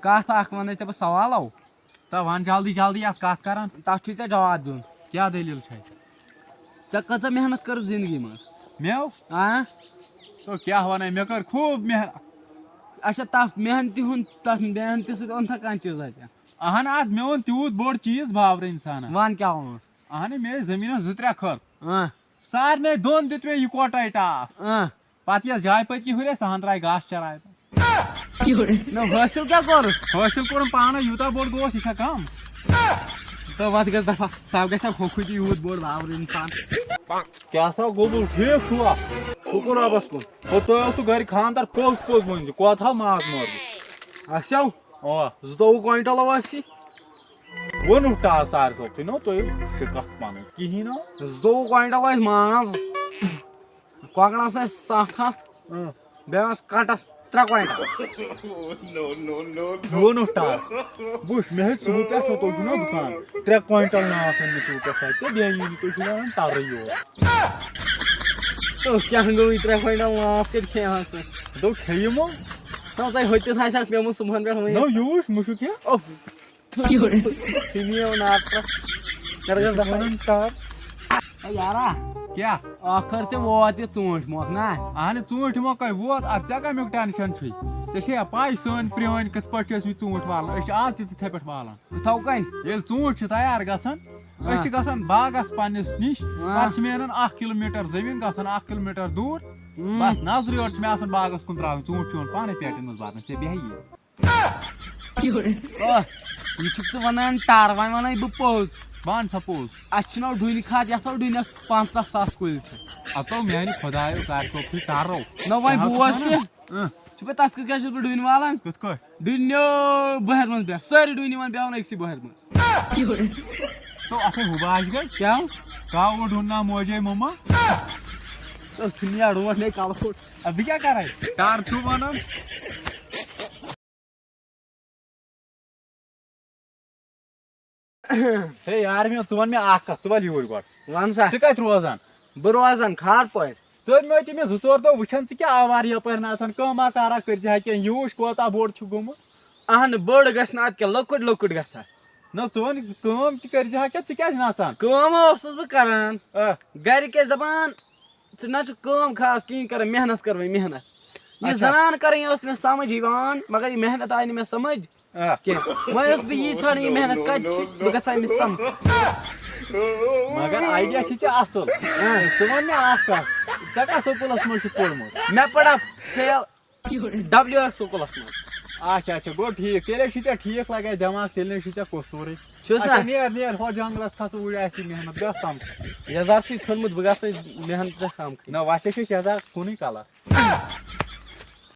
کتھ اکھ ونے ژےٚ بہٕ سوالو تو ون جلدی جلدی آس کتھ کران تتھ چھُے ژےٚ جواب دیُن کیا دلیل چھے ژےٚ کۭژاہ محنت کٔرٕتھ زندگی منٛز میو تو کیا ونے مے کر خوب محنت اچھا تتھ محنتہِ ہُنٛد تتھ محنتہِ سۭتۍ اوٚنتھا کانٛہہ چیٖزا ژےٚ اہن اد مے اون تیوٗت بوٚڑ چیٖز بابر انسان ون کیٛاہ اوٚنُتھ اہن مے زمیٖنس 2-3 کھٔر سارنٕے دۄن دیُت مےٚ یِکوٹے ٹاس پتہٕ یۄس جاے پٔتۍ ہُرے سۄ ہن ترٛایہِ گاسہٕ چراے نہ حٲصِل کیٛاہ کوٚرُتھ حٲصِل کوٚرُم پانے یوٗتاہ بوٚڑ گوس یہِ چھا کم تہٕ وۄنۍ گژھِ دپا ژٕ گژھِ ہوکھُے تہِ یوٗت بوٚڑ بابر انسان کیٛاہ سا گوٚبُل ٹھیٖک چھُوا شُکر رۄبس کُن ہو تۄہہِ اوسوٕ گرِ خانٛدر پوٚز پوٚز ؤنۍ زِ کوتاہ ماز مٲرِو آسیو اوا 22 کوینٹل آسی ووٚنُکھ ٹال سارِ صٲب تُہۍ نو تُہۍ شِکست پنٕنۍ کِہیٖنۍ نہٕ 22 کوینٹل آسہِ ماز کۄکرس آسہِ 7 ہتھ بیٚیہِ آسہِ کٹس 3 کوینٹل ووٚنُکھ ٹال وٕچھ مےٚ ہیٚژِ صُبحہٕ پٮ۪ٹھ تُہۍ چھُو نا دُکان 3 کوینٹل ماز أنۍ مےٚ صُبحہٕ پٮ۪ٹھ تہٕ بیٚیہِ یی نہٕ تُہۍ چھِو وَنان تَرٕے یوت کیٛاہ گوٚو 3 کوینٹل ماز کتہِ کھیٚیہکھ ژٕ دوٚپ کھیٚیِمو تۄہہِ ہوٚتِتھ آسٮ۪کھ پیوٚمُت صُبحن پٮ۪ٹھ نو یوٗش مُشُک یہِ ژھٕنِو ناٹر کر گژھِ وَنان ٹار یارا کیٛاہ ٲخر تہِ ووت یہِ ژوٗنٛٹھۍ مۄکھ نا اہن ژوٗنٛٹھۍ مۄکے ووت ادٕ ژےٚ کمیُک ٹینشن چھُے ژےٚ چھے پاے سٲنۍ پرٛٲنۍ کِتھ پٲٹھۍ چھِ ٲسمٕتۍ ژوٗنٛٹھۍ والان أسۍ چھِ آز تہِ تِتھے پٲٹھۍ والان تھو کَنۍ ییٚلہِ ژوٗنٛٹھۍ چھِ تیار گژھان أسۍ چھِ گژھان باغس پننس نِش پتہٕ چھِ مےٚ انان 1 کِلوٗمیٖٹر زٔمیٖن گژھان 1 کِلوٗمیٖٹر دوٗر بس نظرِ یوت چھِ مےٚ آسان باغس کُن ترٛاوٕنۍ ژوٗنٛٹھۍ چھِ یِوان پانے پیٹٮ۪ن منٛز برنہٕ ژےٚ بیٚہہِ یہِ چھُکھ ژٕ ونان ٹر وۄنۍ ونَے بہٕ پوٚز بہٕ سپوز اَسہِ چھُناو ڈوٗنۍ کھاد یتھو ڈوٗنٮ۪س 50,000 کُلۍ چھِ اتو میانہِ خۄدایو سارِ صٲب تُہۍ ٹارو نہ وۄنۍ بوز تہِ چھُ بہٕ تتھ کِتھ کٔنۍ چھُس بہٕ ڈوٗنۍ والان کِتھ کٲٹھۍ ڈوٗنیو بہرِ منٛز بیٚہہ سٲری ڈوٗنۍ یِوان بیٚہوان أکسٕے بہرِ منٛز تو اتھے ہُباش گٔے کیٛاہ کاو ڈھونڈنا موجے مما ژٕ نیرٕ روڈ نے کلہٕ ادٕ بہٕ کیٛاہ کرے ٹار چھُو ونان ہے یار مےٚ ژٕ ون مےٚ اکھ کتھ ژٕ ول یوٗرۍ گۄڈٕ ون سا ژٕ کتہِ روزان بہٕ روزان کھار پورِ ژٕ مٲتی مےٚ 2-4 دۄہ وٕچھان ژٕ کیٛاہ آوار یپٲرۍ نژان کٲما کارا کٔرزِ ہا کینٛہہ یوٗش کوتاہ بوٚڑ چھُ گوٚمُت اہن بٔڑ گژھِ نہٕ ادٕ کیٛاہ لۄکُٹ لۄکُٹ گژھِ ہا نہ ژٕ ون کٲم تہِ کٔرزِ ہا کیٛاہ ژٕ کیٛازِ نژان کٲم اوسُس بہٕ کران گرِکۍ ٲسۍ دپان ژٕ نہ چھُکھ کٲم خاص کِہینۍ کران محنت کر وۄنۍ محنت یہِ زنان کرٕنۍ ٲس مےٚ سمجھ یِوان مگر یہِ محنت آیہِ نہٕ مےٚ سمجھ کینٛہہ وۄنۍ ٲسٕس بہٕ یی ژھانڈان یہِ محنت کتہِ چھِ بہٕ گژھٕ ہا أمِس سمکھُن مگر آیڈیا چھِ ژےٚ اصٕل ژٕ ون مےٚ اکھ کتھ ژےٚ کتھ سکوٗلس منٛز چھُکھ پوٚرمُت مےٚ پرا فیل WS سکوٗلس منٛز اچھا اچھا گوٚو ٹھیٖک تیٚلے چھُے ژےٚ ٹھیٖک لگے دٮ۪ماغ تیٚلہِ چھُے ژےٚ قصوٗرٕے چھُس نا نیر نیر ہۄ جنگلس کھس اوٗرۍ آسی محنت گژھ سمکھ یزار چھُے ژھنمُت بہٕ گژھٕ محنت سمکھٕنۍ نہ وسے چھُ یزار کُنُے کلر